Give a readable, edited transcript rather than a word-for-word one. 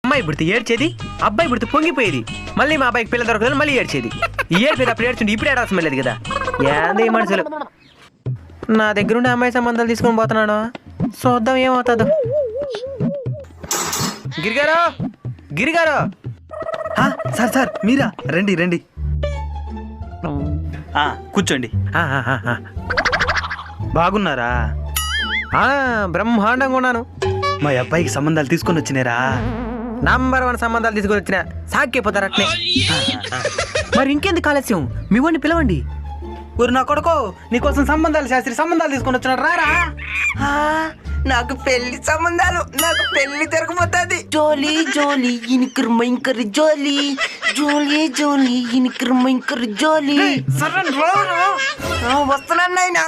అమ్మాయి పుడితే ఏడ్చేది, అబ్బాయి పుడితే పొంగిపోయేది, మళ్ళీ మా అబ్బాయికి పిల్ల దొరకదని మళ్ళీ ఏడ్చేది. ఈ ఏడ్చేది అప్పుడు ఏడ్చుంటే ఇప్పుడు ఏడాల్సిన లేదు కదా. ఏంది ఈ మనుషులు. నా దగ్గరుండి అమ్మాయి సంబంధాలు తీసుకొని పోతున్నాడు. చూద్దాం ఏమవుతుందో. గిరిగారు, గిరిగారు. సార్ సార్ మీరా? రండి రండి, కూర్చోండి. బాగున్నారా? బ్రహ్మాండంగా ఉన్నాను. మా అబ్బాయికి సంబంధాలు తీసుకొని వచ్చినారా? నంబర్ 1 సంబంధాలు తీసుకొని వచ్చిన సాక్యపోతారు అట్లే. మరి ఇంకెందుకు ఆలస్యం, మీ వాడిని పిలవండి. ఊరు నా కొడుకో, నీకోసం సంబంధాలు శాస్త్రి సంబంధాలు తీసుకొని వచ్చినాడు, రారా. నాకు పెళ్లి సంబంధాలు, నాకు పెళ్లి జరగబోతుంది. జోలీ జోలీ ఇనికర్ మైంకర్ జోలీ, జోలీ జోలీ ఇనికర్ మైంకర్ జోలీ. వస్తున్నాను నాయనా.